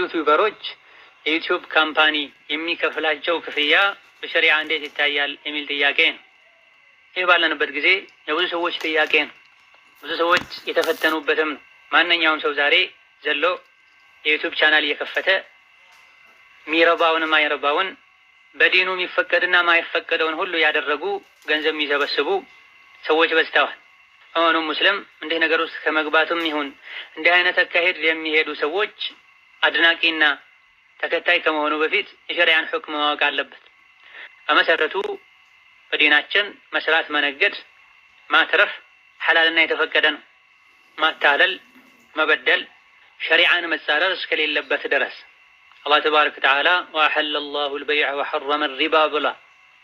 ለዩቲዩበሮች የዩቲዩብ ካምፓኒ የሚከፍላቸው ክፍያ በሸሪዓ እንዴት ይታያል የሚል ጥያቄ ነው። ይህ ባለንበት ጊዜ የብዙ ሰዎች ጥያቄ ነው። ብዙ ሰዎች የተፈተኑበትም ነው። ማንኛውም ሰው ዛሬ ዘሎ የዩቲዩብ ቻናል እየከፈተ ሚረባውን ማይረባውን በዲኑ የሚፈቀድና ማይፈቀደውን ሁሉ ያደረጉ ገንዘብ የሚሰበስቡ ሰዎች በዝተዋል። ሆኖም ሙስሊም እንዲህ ነገር ውስጥ ከመግባቱም ይሁን እንዲህ አይነት አካሄድ የሚሄዱ ሰዎች አድናቂና ተከታይ ከመሆኑ በፊት የሸሪዓን ሁክም ማወቅ አለበት። በመሰረቱ በዲናችን መስራት፣ መነገድ፣ ማትረፍ ሐላልና የተፈቀደ ነው። ማታለል፣ መበደል፣ ሸሪዓን መጻረር እስከሌለበት ድረስ አላህ ተባረከ ወተዓላ ወአሐለ አላሁ አልበይዐ ወሐረመ አልሪባ ብላ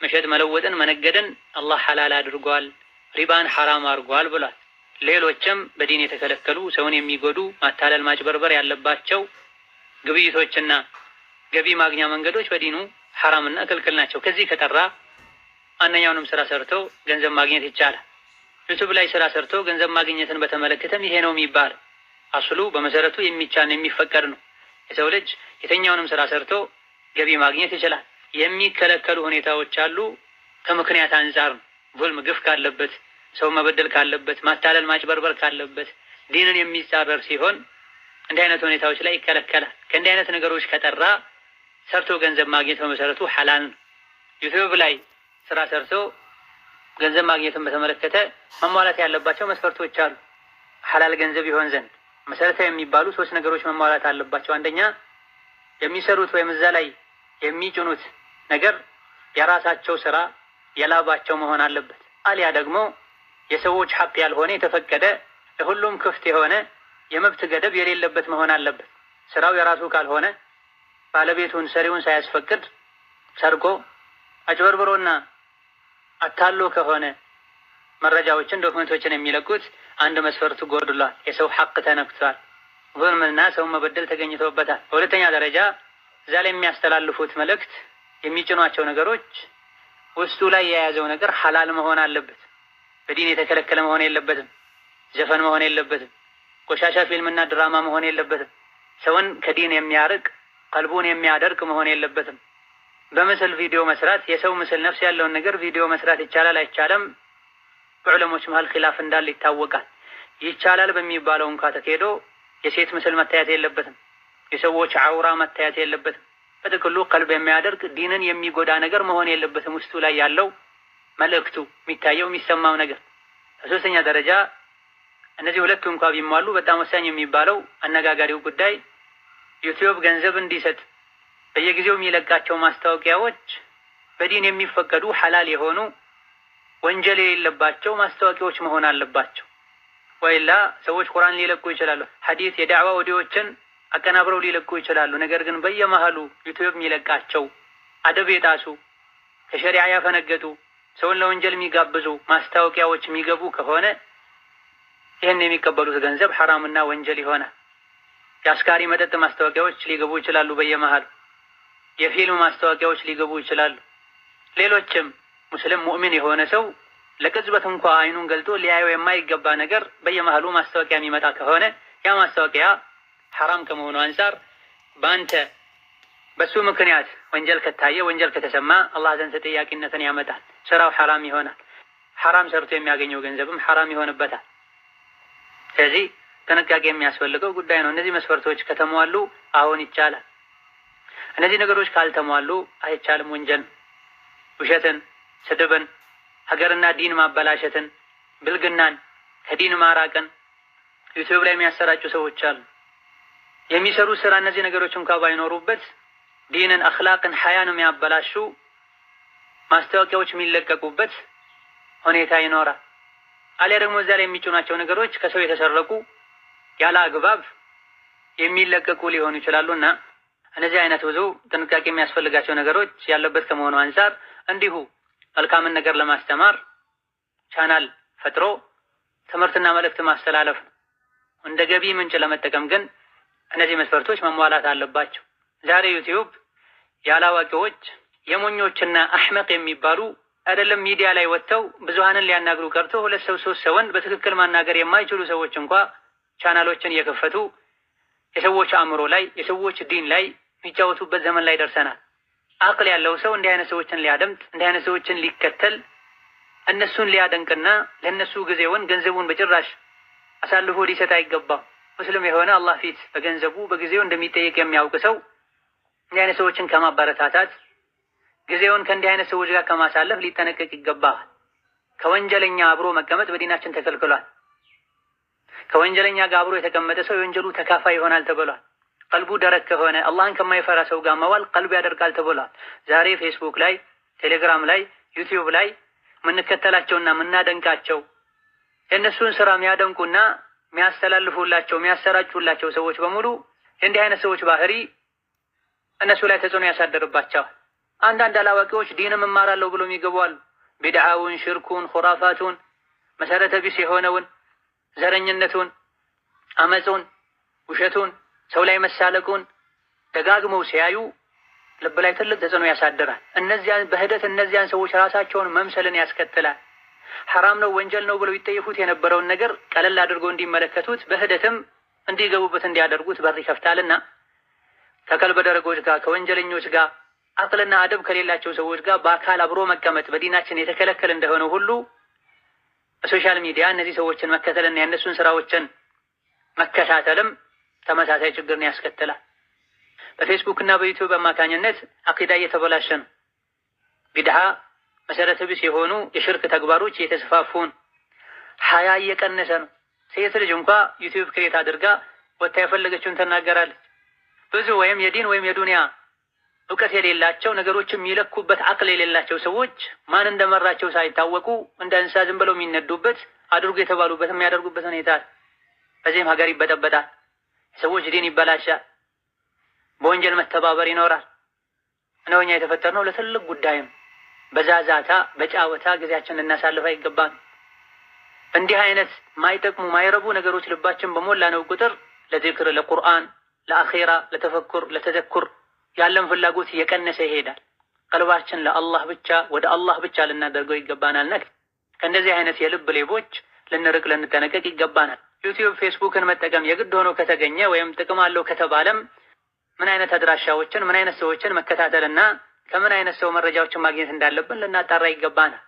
መሸጥ መለወጥን መነገድን አላህ ሐላል አድርጓል፣ ሪባን ሐራም አድርጓል ብሏል። ሌሎችም በዲን የተከለከሉ ሰውን የሚጎዱ ማታለል፣ ማጭበርበር ያለባቸው ግብይቶችና ገቢ ማግኛ መንገዶች በዲኑ ሐራምና ክልክል ናቸው። ከዚህ ከጠራ ማንኛውንም ስራ ሰርቶ ገንዘብ ማግኘት ይቻላል። ዩቲዩብ ላይ ስራ ሰርቶ ገንዘብ ማግኘትን በተመለከተም ይሄ ነው የሚባል አስሉ በመሰረቱ የሚቻል የሚፈቀድ ነው። የሰው ልጅ የትኛውንም ስራ ሰርቶ ገቢ ማግኘት ይችላል። የሚከለከሉ ሁኔታዎች አሉ። ከምክንያት አንጻር ነው። ዙልም፣ ግፍ ካለበት፣ ሰው መበደል ካለበት፣ ማታለል፣ ማጭበርበር ካለበት፣ ዲንን የሚጻረር ሲሆን እንዲህ አይነት ሁኔታዎች ላይ ይከለከላል። ከእንዲህ አይነት ነገሮች ከጠራ ሰርቶ ገንዘብ ማግኘት በመሰረቱ ሐላል ነው። ዩቲዩብ ላይ ስራ ሰርቶ ገንዘብ ማግኘትን በተመለከተ መሟላት ያለባቸው መስፈርቶች አሉ። ሐላል ገንዘብ ይሆን ዘንድ መሰረታዊ የሚባሉ 3 ነገሮች መሟላት አለባቸው። አንደኛ የሚሰሩት ወይም እዛ ላይ የሚጭኑት ነገር የራሳቸው ስራ የላባቸው መሆን አለበት። አሊያ ደግሞ የሰዎች ሐቅ ያልሆነ የተፈቀደ ለሁሉም ክፍት የሆነ የመብት ገደብ የሌለበት መሆን አለበት። ስራው የራሱ ካልሆነ ባለቤቱን ሰሪውን ሳያስፈቅድ ሰርቆ አጭበርብሮና አታሎ ከሆነ መረጃዎችን ዶክመንቶችን የሚለቁት አንድ መስፈርት ጎድሏል። የሰው ሐቅ ተነክቷል። ዙልምና ሰው መበደል ተገኝቶበታል። በሁለተኛ ደረጃ እዛ ላይ የሚያስተላልፉት መልእክት የሚጭኗቸው ነገሮች ውስጡ ላይ የያዘው ነገር ሐላል መሆን አለበት። በዲን የተከለከለ መሆን የለበትም። ዘፈን መሆን የለበትም። ቆሻሻ ፊልምና ድራማ መሆን የለበትም። ሰውን ከዲን የሚያርቅ ቀልቡን የሚያደርቅ መሆን የለበትም። በምስል ቪዲዮ መስራት፣ የሰው ምስል ነፍስ ያለውን ነገር ቪዲዮ መስራት ይቻላል አይቻልም? በዑለሞች መሃል ኺላፍ እንዳለ ይታወቃል። ይቻላል በሚባለው እንኳ ተካሄዶ የሴት ምስል መታየት የለበትም። የሰዎች አውራ መታየት የለበትም። በጥቅሉ ቀልብ የሚያደርግ ዲንን የሚጎዳ ነገር መሆን የለበትም። ውስጡ ላይ ያለው መልእክቱ የሚታየው የሚሰማው ነገር። በሶስተኛ ደረጃ እነዚህ ሁለቱ እንኳ ቢሟሉ በጣም ወሳኝ የሚባለው አነጋጋሪው ጉዳይ ዩቲዩብ ገንዘብ እንዲሰጥ በየጊዜው የሚለቃቸው ማስታወቂያዎች በዲን የሚፈቀዱ ሐላል የሆኑ ወንጀል የሌለባቸው ማስታወቂያዎች መሆን አለባቸው። ወይላ ሰዎች ቁርአን ሊለቁ ይችላሉ፣ ሐዲስ፣ የዳዕዋ ኦዲዮችን አቀናብረው ሊለቁ ይችላሉ። ነገር ግን በየመሃሉ ዩቲዩብ የሚለቃቸው አደብ የጣሱ ከሸሪዓ ያፈነገጡ ሰውን ለወንጀል የሚጋብዙ ማስታወቂያዎች የሚገቡ ከሆነ ይህን የሚቀበሉት ገንዘብ ሐራምና ወንጀል ይሆናል። የአስካሪ መጠጥ ማስታወቂያዎች ሊገቡ ይችላሉ በየመሃሉ። የፊልም ማስታወቂያዎች ሊገቡ ይችላሉ። ሌሎችም ሙስሊም ሙእሚን የሆነ ሰው ለቅጽበት እንኳ አይኑን ገልጦ ሊያየው የማይገባ ነገር በየመሃሉ ማስታወቂያ የሚመጣ ከሆነ ያ ማስታወቂያ ሐራም ከመሆኑ አንፃር በአንተ በሱ ምክንያት ወንጀል ከታየ፣ ወንጀል ከተሰማ አላህ ዘንድ ተጠያቂነትን ያመጣል። ስራው ሐራም ይሆናል። ሐራም ሰርቶ የሚያገኘው ገንዘብም ሐራም ይሆንበታል። ስለዚህ ጥንቃቄ የሚያስፈልገው ጉዳይ ነው። እነዚህ መስፈርቶች ከተሟሉ አሁን ይቻላል። እነዚህ ነገሮች ካልተሟሉ አይቻልም። ወንጀል፣ ውሸትን፣ ስድብን፣ ሀገርና ዲን ማበላሸትን፣ ብልግናን፣ ከዲን ማራቅን ዩቲዩብ ላይ የሚያሰራጩ ሰዎች አሉ። የሚሰሩ ስራ እነዚህ ነገሮች እንኳ ባይኖሩበት ዲንን፣ አኽላቅን፣ ሐያን የሚያበላሹ ማስታወቂያዎች የሚለቀቁበት ሁኔታ ይኖራል። አሊያ ደግሞ እዛ ላይ የሚጭኗቸው ነገሮች ከሰው የተሰረቁ ያለ አግባብ የሚለቀቁ ሊሆኑ ይችላሉና እነዚህ አይነት ብዙ ጥንቃቄ የሚያስፈልጋቸው ነገሮች ያለበት ከመሆኑ አንፃር እንዲሁ መልካምን ነገር ለማስተማር ቻናል ፈጥሮ ትምህርትና መልእክት ማስተላለፍ ነው። እንደ ገቢ ምንጭ ለመጠቀም ግን እነዚህ መስፈርቶች መሟላት አለባቸው። ዛሬ ዩቲዩብ ያላዋቂዎች የሞኞችና አህመቅ የሚባሉ አይደለም ሚዲያ ላይ ወጥተው ብዙሃንን ሊያናግሩ ቀርቶ 2 ሰው 3 ሰውን በትክክል ማናገር የማይችሉ ሰዎች እንኳ ቻናሎችን እየከፈቱ የሰዎች አእምሮ ላይ የሰዎች ዲን ላይ የሚጫወቱበት ዘመን ላይ ደርሰናል። አቅል ያለው ሰው እንዲህ አይነት ሰዎችን ሊያደምጥ እንዲህ አይነት ሰዎችን ሊከተል እነሱን ሊያደንቅና ለእነሱ ጊዜውን ገንዘቡን በጭራሽ አሳልፎ ሊሰጥ አይገባም። ሙስሊም የሆነ አላህ ፊት በገንዘቡ በጊዜው እንደሚጠየቅ የሚያውቅ ሰው እንዲህ አይነት ሰዎችን ከማበረታታት ጊዜውን ከእንዲህ አይነት ሰዎች ጋር ከማሳለፍ ሊጠነቀቅ ይገባል። ከወንጀለኛ አብሮ መቀመጥ በዲናችን ተከልክሏል። ከወንጀለኛ ጋር አብሮ የተቀመጠ ሰው የወንጀሉ ተካፋይ ይሆናል ተብሏል። ቀልቡ ደረቅ ከሆነ አላህን ከማይፈራ ሰው ጋር መዋል ቀልቡ ያደርጋል ተብሏል። ዛሬ ፌስቡክ ላይ፣ ቴሌግራም ላይ፣ ዩቲዩብ ላይ የምንከተላቸውና የምናደንቃቸው የእነሱን ስራ የሚያደንቁና የሚያስተላልፉላቸው የሚያሰራጩላቸው ሰዎች በሙሉ የእንዲህ አይነት ሰዎች ባህሪ እነሱ ላይ ተጽዕኖ ያሳደርባቸዋል። አንዳንድ አላዋቂዎች ዲንም እማራለሁ ብሎ ይገባሉ። ቢድዓውን፣ ሽርኩን፣ ኹራፋቱን መሰረተ ቢስ የሆነውን ዘረኝነቱን፣ አመፁን፣ ውሸቱን፣ ሰው ላይ መሳለቁን ደጋግመው ሲያዩ ልብ ላይ ትልቅ ተጽዕኖ ያሳድራል። እነዚያን ሰዎች ራሳቸውን መምሰልን ያስከትላል። ሐራም ነው ወንጀል ነው ብለው ይጠየፉት የነበረውን ነገር ቀለል አድርገው እንዲመለከቱት በሂደትም እንዲገቡበት እንዲያደርጉት በር ይከፍታልና ከቀልበ ደረጎች ጋር ከወንጀለኞች ጋር አቅልና አደብ ከሌላቸው ሰዎች ጋር በአካል አብሮ መቀመጥ በዲናችን የተከለከለ እንደሆነ ሁሉ በሶሻል ሚዲያ እነዚህ ሰዎችን መከተልና የእነሱን ስራዎችን መከታተልም ተመሳሳይ ችግርን ያስከትላል። በፌስቡክ እና በዩቲዩብ አማካኝነት አቂዳ እየተበላሸ ነው። ቢድዓ መሰረተ ቢስ የሆኑ የሽርክ ተግባሮች እየተስፋፉን፣ ሀያ እየቀነሰ ነው። ሴት ልጅ እንኳ ዩቲዩብ ክሬት አድርጋ ወታ የፈለገችውን ትናገራለች። ብዙ ወይም የዲን ወይም የዱንያ እውቀት የሌላቸው ነገሮችን የሚለኩበት አቅል የሌላቸው ሰዎች ማን እንደመራቸው ሳይታወቁ እንደ እንስሳ ዝም ብለው የሚነዱበት አድርጎ የተባሉበት የሚያደርጉበት ሁኔታ፣ በዚህም ሀገር ይበጠበጣል፣ ሰዎች ዲን ይበላሻል፣ በወንጀል መተባበር ይኖራል። እነሆ እኛ የተፈጠርነው ለትልቅ ጉዳይም በዛዛታ በጫወታ ጊዜያችንን ልናሳልፍ አይገባም። እንዲህ አይነት ማይጠቅሙ ማይረቡ ነገሮች ልባችን በሞላ ነው ቁጥር ለዚክር፣ ለቁርአን፣ ለአኼራ፣ ለተፈኩር፣ ለተዘኩር ያለን ፍላጎት እየቀነሰ ይሄዳል። ቀልባችን ለአላህ ብቻ ወደ አላህ ብቻ ልናደርገው ይገባናል። ከእንደዚህ አይነት የልብ ሌቦች ልንርቅ ልንጠነቀቅ ይገባናል። ዩቲዩብ ፌስቡክን መጠቀም የግድ ሆኖ ከተገኘ ወይም ጥቅም አለው ከተባለም ምን አይነት አድራሻዎችን ምን አይነት ሰዎችን መከታተልና ከምን አይነት ሰው መረጃዎችን ማግኘት እንዳለብን ልናጣራ ይገባናል።